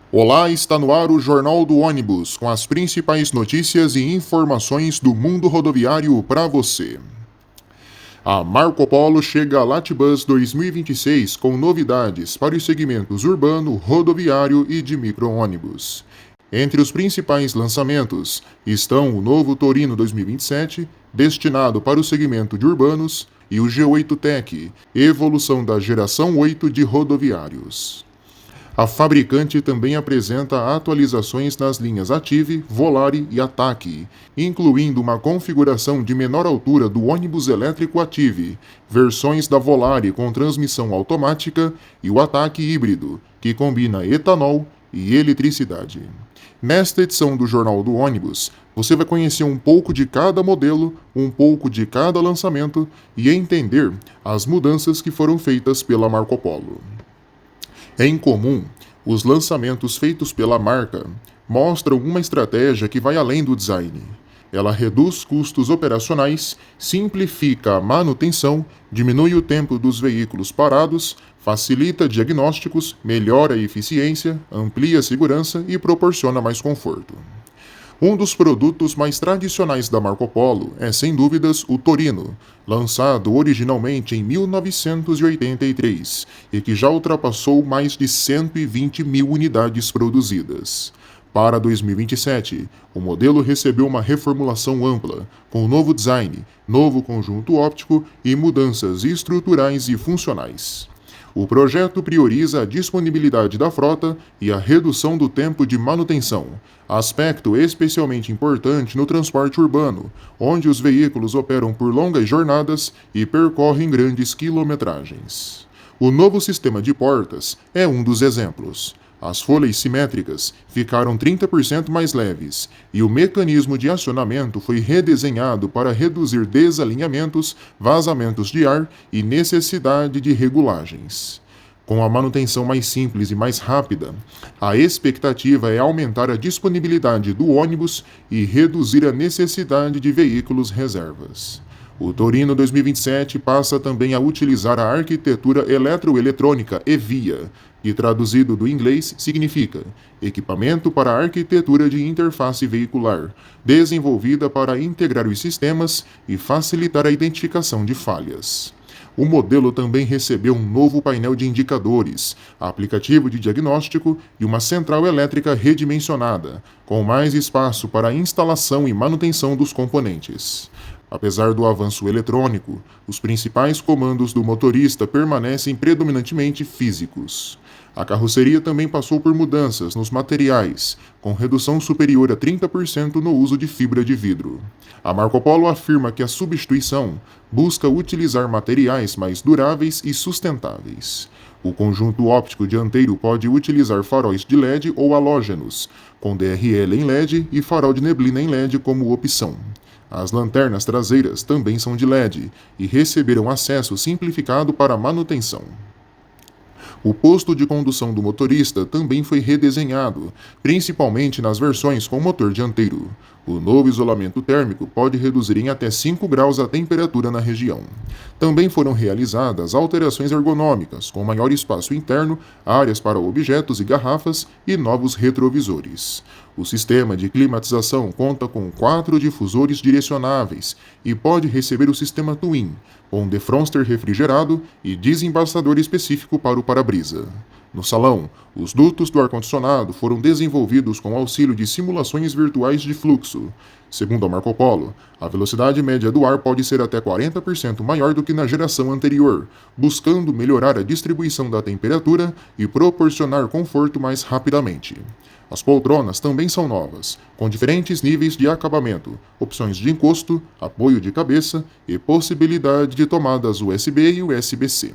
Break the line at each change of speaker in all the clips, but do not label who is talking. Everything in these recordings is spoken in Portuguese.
Olá, está no ar o Jornal do Ônibus, com as principais notícias e informações do mundo rodoviário para você. A Marco Polo chega a Latibus 2026 com novidades para os segmentos urbano, rodoviário e de micro-ônibus. Entre os principais lançamentos estão o novo Torino 2027, destinado para o segmento de urbanos, e o G8 Tech, evolução da geração 8 de rodoviários. A fabricante também apresenta atualizações nas linhas Ative, Volare e Ataque, incluindo uma configuração de menor altura do ônibus elétrico Ative, versões da Volare com transmissão automática e o Ataque híbrido, que combina etanol e eletricidade. Nesta edição do Jornal do Ônibus, você vai conhecer um pouco de cada modelo, um pouco de cada lançamento e entender as mudanças que foram feitas pela Marco Polo. É incomum, os lançamentos feitos pela marca mostram uma estratégia que vai além do design. Ela reduz custos operacionais, simplifica a manutenção, diminui o tempo dos veículos parados, facilita diagnósticos, melhora a eficiência, amplia a segurança e proporciona mais conforto. Um dos produtos mais tradicionais da Marco Polo é, sem dúvidas, o Torino, lançado originalmente em 1983 e que já ultrapassou mais de 120 mil unidades produzidas. Para 2027, o modelo recebeu uma reformulação ampla, com novo design, novo conjunto óptico e mudanças estruturais e funcionais. O projeto prioriza a disponibilidade da frota e a redução do tempo de manutenção, aspecto especialmente importante no transporte urbano, onde os veículos operam por longas jornadas e percorrem grandes quilometragens. O novo sistema de portas é um dos exemplos. As folhas simétricas ficaram 30% mais leves e o mecanismo de acionamento foi redesenhado para reduzir desalinhamentos, vazamentos de ar e necessidade de regulagens. Com a manutenção mais simples e mais rápida, a expectativa é aumentar a disponibilidade do ônibus e reduzir a necessidade de veículos reservas. O Torino 2027 passa também a utilizar a arquitetura eletroeletrônica EVIA, que traduzido do inglês significa Equipamento para a Arquitetura de Interface Veicular, desenvolvida para integrar os sistemas e facilitar a identificação de falhas. O modelo também recebeu um novo painel de indicadores, aplicativo de diagnóstico e uma central elétrica redimensionada, com mais espaço para a instalação e manutenção dos componentes. Apesar do avanço eletrônico, os principais comandos do motorista permanecem predominantemente físicos. A carroceria também passou por mudanças nos materiais, com redução superior a 30% no uso de fibra de vidro. A Marco Polo afirma que a substituição busca utilizar materiais mais duráveis e sustentáveis. O conjunto óptico dianteiro pode utilizar faróis de LED ou halógenos, com DRL em LED e farol de neblina em LED como opção. As lanternas traseiras também são de LED e receberam acesso simplificado para manutenção. O posto de condução do motorista também foi redesenhado, principalmente nas versões com motor dianteiro. O novo isolamento térmico pode reduzir em até 5 graus a temperatura na região. Também foram realizadas alterações ergonômicas, com maior espaço interno, áreas para objetos e garrafas e novos retrovisores. O sistema de climatização conta com 4 difusores direcionáveis e pode receber o sistema Twin, com defroster refrigerado e desembaçador específico para o para-brisa. No salão, os dutos do ar-condicionado foram desenvolvidos com auxílio de simulações virtuais de fluxo. Segundo a Marco Polo, a velocidade média do ar pode ser até 40% maior do que na geração anterior, buscando melhorar a distribuição da temperatura e proporcionar conforto mais rapidamente. As poltronas também são novas, com diferentes níveis de acabamento, opções de encosto, apoio de cabeça e possibilidade de tomadas USB e USB-C.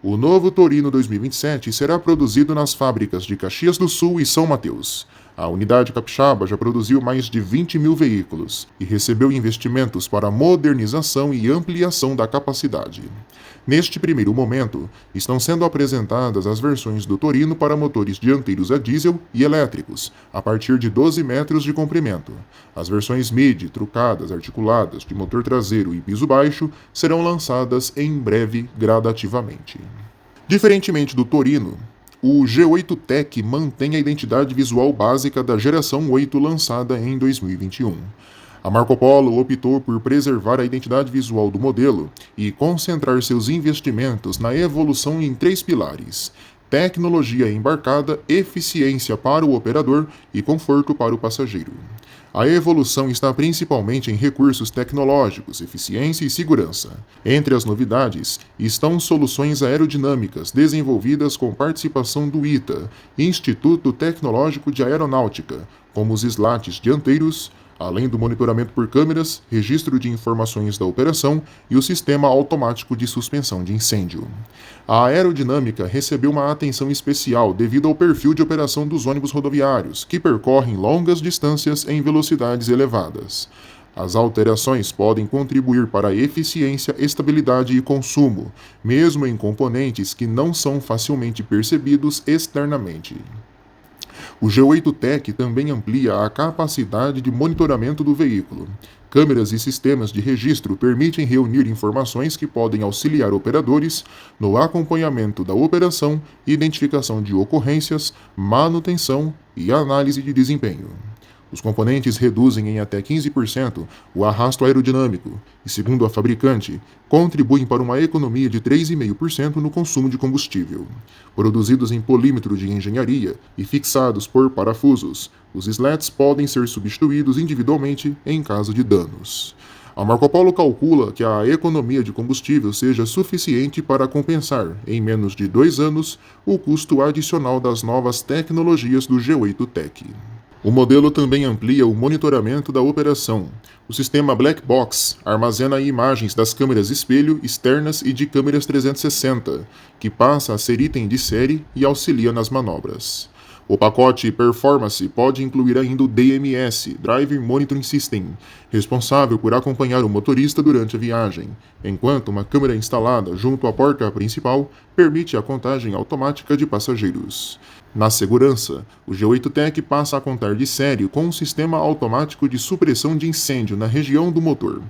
O novo Torino 2027 será produzido nas fábricas de Caxias do Sul e São Mateus. A unidade capixaba já produziu mais de 20 mil veículos e recebeu investimentos para modernização e ampliação da capacidade. Neste primeiro momento, estão sendo apresentadas as versões do Torino para motores dianteiros a diesel e elétricos, a partir de 12 metros de comprimento. As versões mid, trucadas, articuladas, de motor traseiro e piso baixo serão lançadas em breve gradativamente. Diferentemente do Torino, O G8 Tech mantém a identidade visual básica da geração 8 lançada em 2021. A Marco Polo optou por preservar a identidade visual do modelo e concentrar seus investimentos na evolução em 3 pilares: tecnologia embarcada, eficiência para o operador e conforto para o passageiro. A evolução está principalmente em recursos tecnológicos, eficiência e segurança. Entre as novidades estão soluções aerodinâmicas desenvolvidas com participação do ITA, Instituto Tecnológico de Aeronáutica, como os slats dianteiros, além do monitoramento por câmeras, registro de informações da operação e o sistema automático de suspensão de incêndio. A aerodinâmica recebeu uma atenção especial devido ao perfil de operação dos ônibus rodoviários, que percorrem longas distâncias em velocidades elevadas. As alterações podem contribuir para a eficiência, estabilidade e consumo, mesmo em componentes que não são facilmente percebidos externamente. O G8 Tech também amplia a capacidade de monitoramento do veículo. Câmeras e sistemas de registro permitem reunir informações que podem auxiliar operadores no acompanhamento da operação, identificação de ocorrências, manutenção e análise de desempenho. Os componentes reduzem em até 15% o arrasto aerodinâmico e, segundo a fabricante, contribuem para uma economia de 3,5% no consumo de combustível. Produzidos em polímetro de engenharia e fixados por parafusos, os slats podem ser substituídos individualmente em caso de danos. A Marco Polo calcula que a economia de combustível seja suficiente para compensar, em menos de 2 anos, o custo adicional das novas tecnologias do G8 Tech. O modelo também amplia o monitoramento da operação. O sistema Black Box armazena imagens das câmeras espelho externas e de câmeras 360, que passa a ser item de série e auxilia nas manobras. O pacote Performance pode incluir ainda o DMS, Driver Monitoring System, responsável por acompanhar o motorista durante a viagem, enquanto uma câmera instalada junto à porta principal permite a contagem automática de passageiros. Na segurança, o G8 Tech passa a contar de série com um sistema automático de supressão de incêndio na região do motor.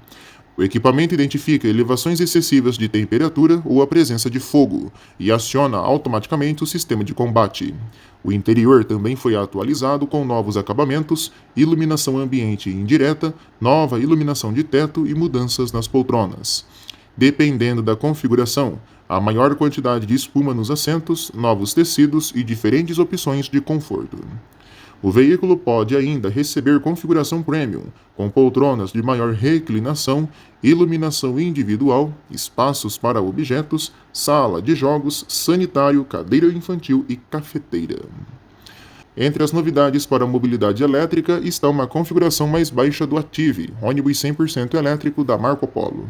O equipamento identifica elevações excessivas de temperatura ou a presença de fogo e aciona automaticamente o sistema de combate. O interior também foi atualizado com novos acabamentos, iluminação ambiente indireta, nova iluminação de teto e mudanças nas poltronas. Dependendo da configuração, há maior quantidade de espuma nos assentos, novos tecidos e diferentes opções de conforto. O veículo pode ainda receber configuração Premium, com poltronas de maior reclinação, iluminação individual, espaços para objetos, sala de jogos, sanitário, cadeira infantil e cafeteira. Entre as novidades para a mobilidade elétrica está uma configuração mais baixa do Active, ônibus 100% elétrico da Marco Polo.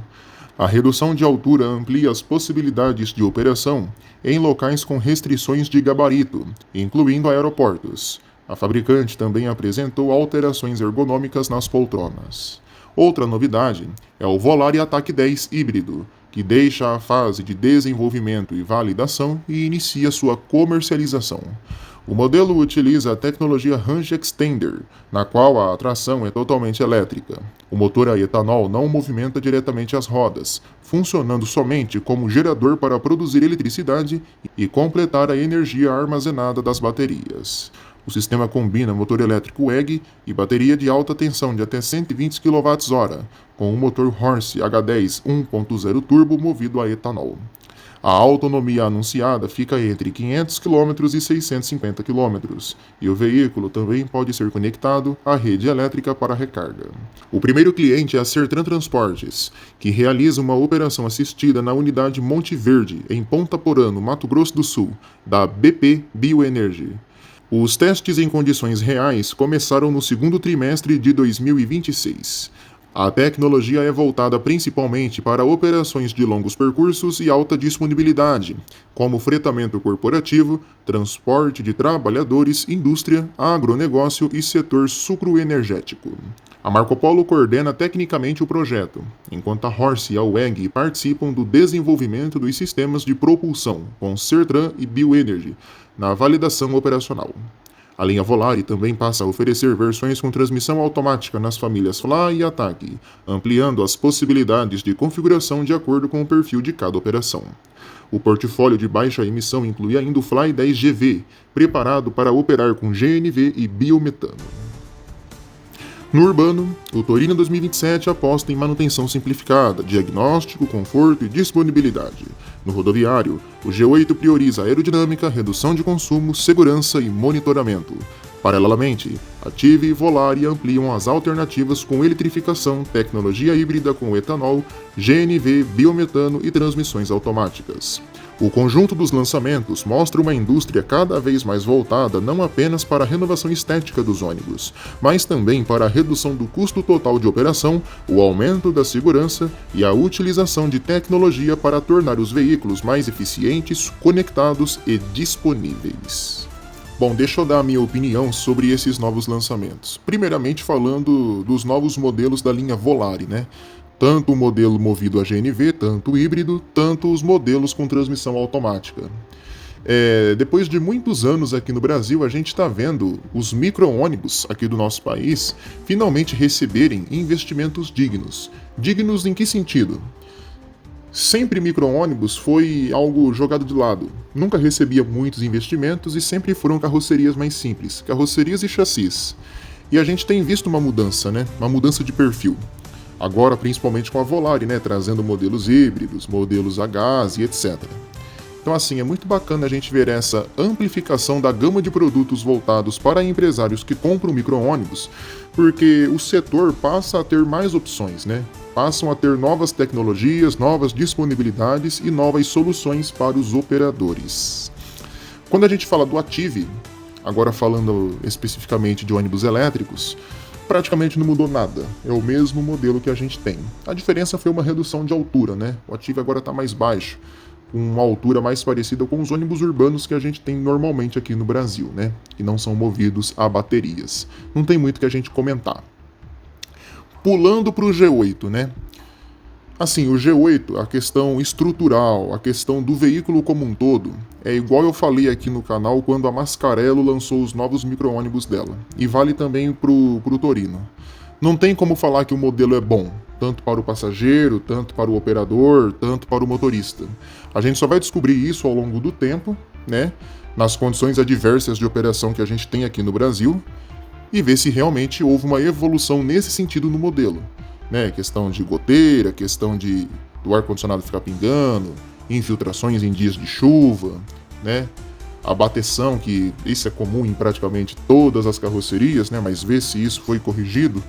A redução de altura amplia as possibilidades de operação em locais com restrições de gabarito, incluindo aeroportos. A fabricante também apresentou alterações ergonômicas nas poltronas. Outra novidade é o Volare Attack 10 híbrido, que deixa a fase de desenvolvimento e validação e inicia sua comercialização. O modelo utiliza a tecnologia Range Extender, na qual a tração é totalmente elétrica. O motor a etanol não movimenta diretamente as rodas, funcionando somente como gerador para produzir eletricidade e completar a energia armazenada das baterias. O sistema combina motor elétrico WEG e bateria de alta tensão de até 120 kWh, com um motor Horse H10 1.0 turbo movido a etanol. A autonomia anunciada fica entre 500 km e 650 km, e o veículo também pode ser conectado à rede elétrica para recarga. O primeiro cliente é a Sertran Transportes, que realiza uma operação assistida na unidade Monte Verde, em Ponta Porã, no Mato Grosso do Sul, da BP Bioenergy. Os testes em condições reais começaram no segundo trimestre de 2026. A tecnologia é voltada principalmente para operações de longos percursos e alta disponibilidade, como fretamento corporativo, transporte de trabalhadores, indústria, agronegócio e setor sucroenergético. A Marco Polo coordena tecnicamente o projeto, enquanto a Horse e a WEG participam do desenvolvimento dos sistemas de propulsão, com Sertran e Bioenergy, na validação operacional. A linha Volare também passa a oferecer versões com transmissão automática nas famílias Fly e Attack, ampliando as possibilidades de configuração de acordo com o perfil de cada operação. O portfólio de baixa emissão inclui ainda o Fly 10 GV, preparado para operar com GNV e biometano. No urbano, o Torino 2027 aposta em manutenção simplificada, diagnóstico, conforto e disponibilidade. No rodoviário, o G8 prioriza aerodinâmica, redução de consumo, segurança e monitoramento. Paralelamente, Attivi e Volare ampliam as alternativas com eletrificação, tecnologia híbrida com etanol, GNV, biometano e transmissões automáticas. O conjunto dos lançamentos mostra uma indústria cada vez mais voltada não apenas para a renovação estética dos ônibus, mas também para a redução do custo total de operação, o aumento da segurança e a utilização de tecnologia para tornar os veículos mais eficientes, conectados e disponíveis. Bom, deixa eu dar a minha opinião sobre esses novos lançamentos. Primeiramente falando dos novos modelos da linha Volare, né? Tanto o modelo movido a GNV, tanto o híbrido, tanto os modelos com transmissão automática. Depois de muitos anos aqui no Brasil, a gente está vendo os micro-ônibus aqui do nosso país finalmente receberem investimentos dignos. Dignos em que sentido? Sempre micro-ônibus foi algo jogado de lado. Nunca recebia muitos investimentos e sempre foram carrocerias mais simples, carrocerias e chassis. E a gente tem visto uma mudança, né? Uma mudança de perfil. Agora, principalmente com a Volare, né? Trazendo modelos híbridos, modelos a gás e etc. Então, assim, é muito bacana a gente ver essa amplificação da gama de produtos voltados para empresários que compram micro-ônibus, porque o setor passa a ter mais opções, né? Passam a ter novas tecnologias, novas disponibilidades e novas soluções para os operadores. Quando a gente fala do Attivi, agora falando especificamente de ônibus elétricos, praticamente não mudou nada, é o mesmo modelo que a gente tem. A diferença foi uma redução de altura, né? O Attivi agora está mais baixo, com uma altura mais parecida com os ônibus urbanos que a gente tem normalmente aqui no Brasil, né? Que não são movidos a baterias. Não tem muito que a gente comentar. Pulando para o G8, né? Assim, o G8, a questão estrutural, a questão do veículo como um todo, é igual eu falei aqui no canal quando a Mascarello lançou os novos micro-ônibus dela. E vale também pro Torino. Não tem como falar que o modelo é bom, tanto para o passageiro, tanto para o operador, tanto para o motorista. A gente só vai descobrir isso ao longo do tempo, né? Nas condições adversas de operação que a gente tem aqui no Brasil, e ver se realmente houve uma evolução nesse sentido no modelo. Né, questão de goteira, questão do ar-condicionado ficar pingando, infiltrações em dias de chuva, né, a bateção, que isso é comum em praticamente todas as carrocerias, né, mas ver se isso foi corrigido.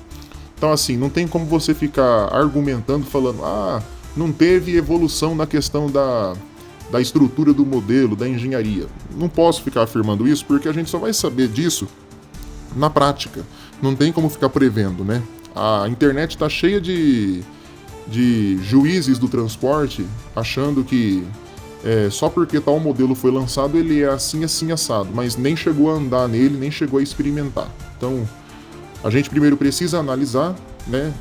Então, assim, não tem como você ficar argumentando, falando, não teve evolução na questão da estrutura do modelo, da engenharia. Não posso ficar afirmando isso, porque a gente só vai saber disso na prática. Não tem como ficar prevendo, né? A internet está cheia de juízes do transporte achando que só porque tal modelo foi lançado ele é assim, assim, assado, mas nem chegou a andar nele, nem chegou a experimentar. Então, a gente primeiro precisa analisar, né,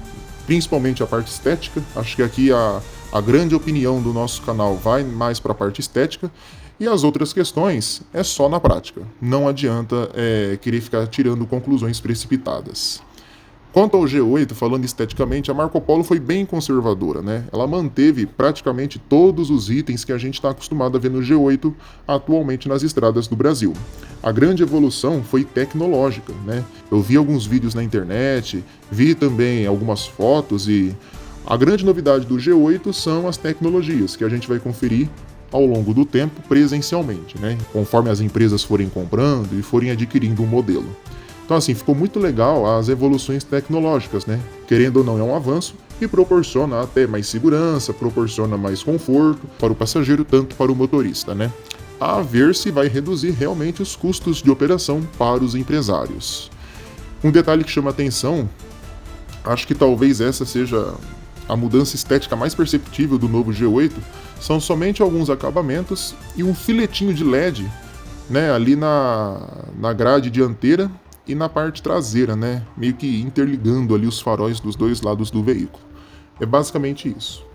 principalmente a parte estética. Acho que aqui a grande opinião do nosso canal vai mais para a parte estética, e as outras questões é só na prática. Não adianta querer ficar tirando conclusões precipitadas. Quanto ao G8, falando esteticamente, a Marco Polo foi bem conservadora, né? Ela manteve praticamente todos os itens que a gente está acostumado a ver no G8 atualmente nas estradas do Brasil. A grande evolução foi tecnológica, né? Eu vi alguns vídeos na internet, vi também algumas fotos, e a grande novidade do G8 são as tecnologias que a gente vai conferir ao longo do tempo presencialmente, né? Conforme as empresas forem comprando e forem adquirindo um modelo. Então, assim, ficou muito legal as evoluções tecnológicas, né? Querendo ou não, é um avanço e proporciona até mais segurança, proporciona mais conforto para o passageiro, tanto para o motorista, né? A ver se vai reduzir realmente os custos de operação para os empresários. Um detalhe que chama atenção, acho que talvez essa seja a mudança estética mais perceptível do novo G8, são somente alguns acabamentos e um filetinho de LED, né, ali na grade dianteira e na parte traseira, né? Meio que interligando ali os faróis dos dois lados do veículo. É basicamente isso.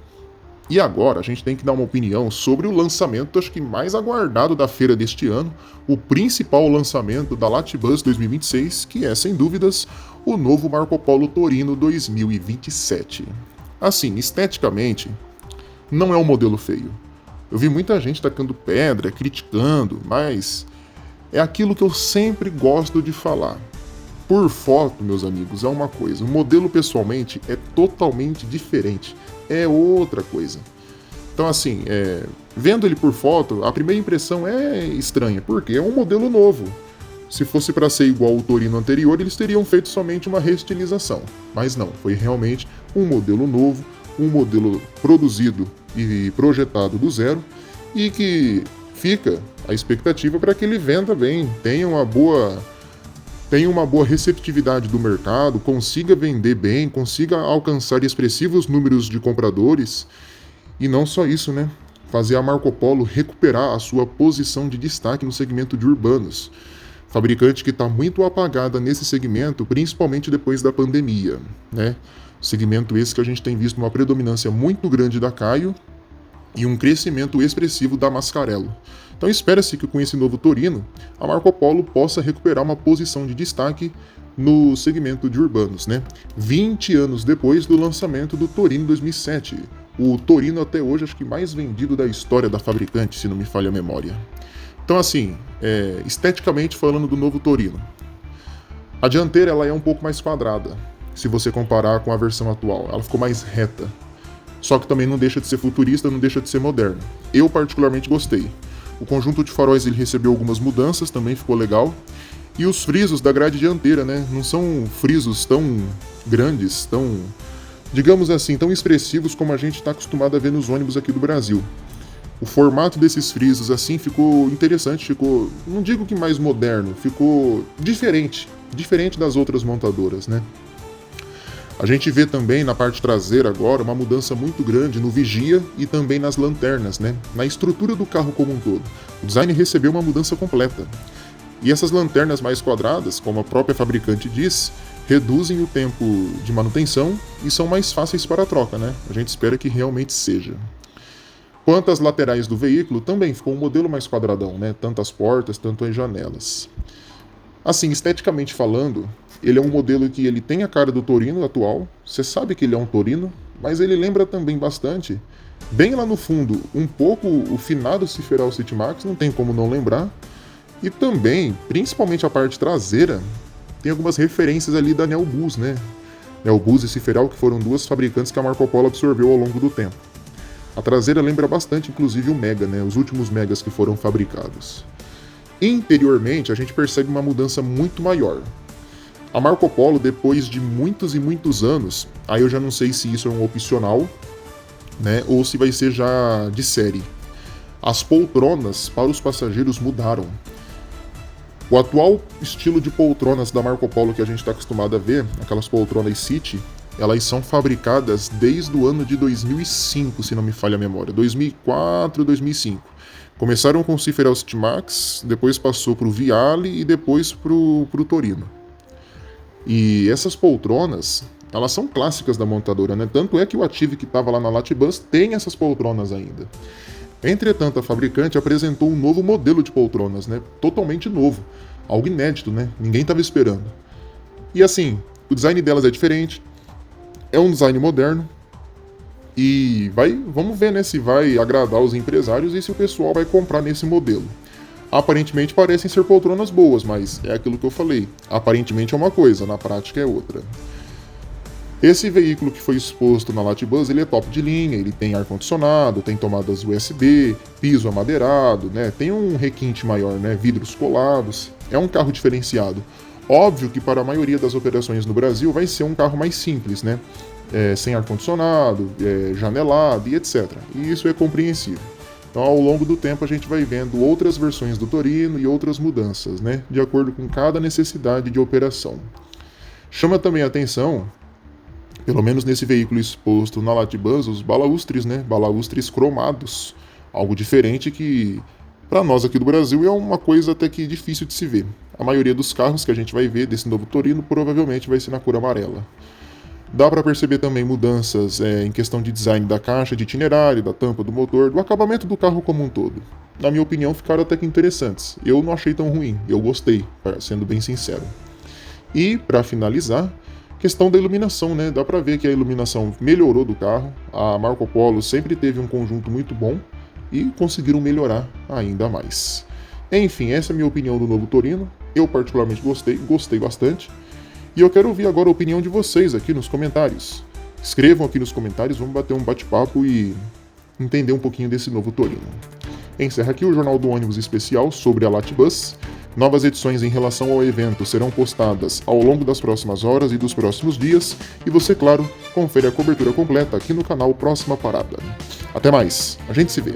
E agora a gente tem que dar uma opinião sobre o lançamento, acho que mais aguardado da feira deste ano, o principal lançamento da Latibus 2026, que é, sem dúvidas, o novo Marco Polo Torino 2027. Assim, esteticamente, não é um modelo feio. Eu vi muita gente tacando pedra, criticando, mas é aquilo que eu sempre gosto de falar. Por foto, meus amigos, é uma coisa. O modelo pessoalmente é totalmente diferente. É outra coisa. Então, assim, vendo ele por foto, a primeira impressão é estranha, porque é um modelo novo. Se fosse para ser igual ao Torino anterior, eles teriam feito somente uma reestilização. Mas não, foi realmente um modelo novo, um modelo produzido e projetado do zero, e que fica a expectativa para que ele venda bem, tenha uma boa receptividade do mercado, consiga vender bem, consiga alcançar expressivos números de compradores. E não só isso, né? Fazer a Marco Polo recuperar a sua posição de destaque no segmento de urbanos. Fabricante que está muito apagada nesse segmento, principalmente depois da pandemia, né? Segmento esse que a gente tem visto uma predominância muito grande da Caio e um crescimento expressivo da Mascarello. Então espera-se que com esse novo Torino, a Marco Polo possa recuperar uma posição de destaque no segmento de urbanos, né? 20 anos depois do lançamento do Torino 2007. O Torino até hoje acho que mais vendido da história da fabricante, se não me falha a memória. Então assim, esteticamente falando do novo Torino, a dianteira ela é um pouco mais quadrada, se você comparar com a versão atual. Ela ficou mais reta. Só que também não deixa de ser futurista, não deixa de ser moderno. Eu particularmente gostei. O conjunto de faróis ele recebeu algumas mudanças, também ficou legal. E os frisos da grade dianteira, né? Não são frisos tão grandes, tão, digamos assim, tão expressivos como a gente está acostumado a ver nos ônibus aqui do Brasil. O formato desses frisos assim ficou interessante, ficou, não digo que mais moderno, ficou diferente das outras montadoras, né? A gente vê também na parte traseira agora uma mudança muito grande no vigia e também nas lanternas, né? Na estrutura do carro como um todo. O design recebeu uma mudança completa. E essas lanternas mais quadradas, como a própria fabricante diz, reduzem o tempo de manutenção e são mais fáceis para a troca, né? A gente espera que realmente seja. Quanto às laterais do veículo, também ficou um modelo mais quadradão, né? Tanto as portas, tanto as janelas. Assim, esteticamente falando, ele é um modelo que ele tem a cara do Torino atual, você sabe que ele é um Torino, mas ele lembra também bastante, bem lá no fundo, um pouco o finado Ciferal City Max, não tem como não lembrar, e também, principalmente a parte traseira, tem algumas referências ali da Neobus, né? Neobus e Ciferal, que foram duas fabricantes que a Marco Polo absorveu ao longo do tempo. A traseira lembra bastante, inclusive, o Mega, né? Os últimos Megas que foram fabricados. Interiormente, a gente percebe uma mudança muito maior. A Marco Polo, depois de muitos e muitos anos, aí eu já não sei se isso é um opcional, né, ou se vai ser já de série. As poltronas para os passageiros mudaram. O atual estilo de poltronas da Marco Polo que a gente está acostumado a ver, aquelas poltronas City, elas são fabricadas desde o ano de 2005, se não me falha a memória, 2004, 2005. Começaram com o Ciferal City Max, depois passou para o Viale e depois para o Torino. E essas poltronas, elas são clássicas da montadora, né? Tanto é que o Ative que estava lá na Latibus tem essas poltronas ainda. Entretanto, a fabricante apresentou um novo modelo de poltronas, né? Totalmente novo. Algo inédito, né? Ninguém estava esperando. E assim, o design delas é diferente. É um design moderno. E vamos ver, né? Se vai agradar os empresários e se o pessoal vai comprar nesse modelo. Aparentemente parecem ser poltronas boas, mas é aquilo que eu falei. Aparentemente é uma coisa, na prática é outra. Esse veículo que foi exposto na Latibus, ele é top de linha, ele tem ar-condicionado, tem tomadas USB, piso amadeirado, né? Tem um requinte maior, né? Vidros colados. É um carro diferenciado. Óbvio que para a maioria das operações no Brasil vai ser um carro mais simples, né? Sem ar-condicionado, janelado e etc. E isso é compreensível. Então, ao longo do tempo, a gente vai vendo outras versões do Torino e outras mudanças, né? De acordo com cada necessidade de operação. Chama também a atenção, pelo menos nesse veículo exposto na Latibus, os balaustres, né? Balaustres cromados. Algo diferente que, para nós aqui do Brasil, é uma coisa até que difícil de se ver. A maioria dos carros que a gente vai ver desse novo Torino provavelmente vai ser na cor amarela. Dá para perceber também mudanças em questão de design da caixa de itinerário, da tampa do motor, do acabamento do carro como um todo. Na minha opinião, ficaram até que interessantes. Eu não achei tão ruim, eu gostei, sendo bem sincero. E, para finalizar, questão da iluminação, né? Dá para ver que a iluminação melhorou do carro. A Marco Polo sempre teve um conjunto muito bom, e conseguiram melhorar ainda mais. Enfim, essa é a minha opinião do novo Torino. Eu particularmente gostei bastante. E eu quero ouvir agora a opinião de vocês aqui nos comentários. Escrevam aqui nos comentários, vamos bater um bate-papo e entender um pouquinho desse novo Torino. Encerra aqui o Jornal do Ônibus especial sobre a Latibus. Novas edições em relação ao evento serão postadas ao longo das próximas horas e dos próximos dias. E você, claro, confere a cobertura completa aqui no canal Próxima Parada. Até mais, a gente se vê.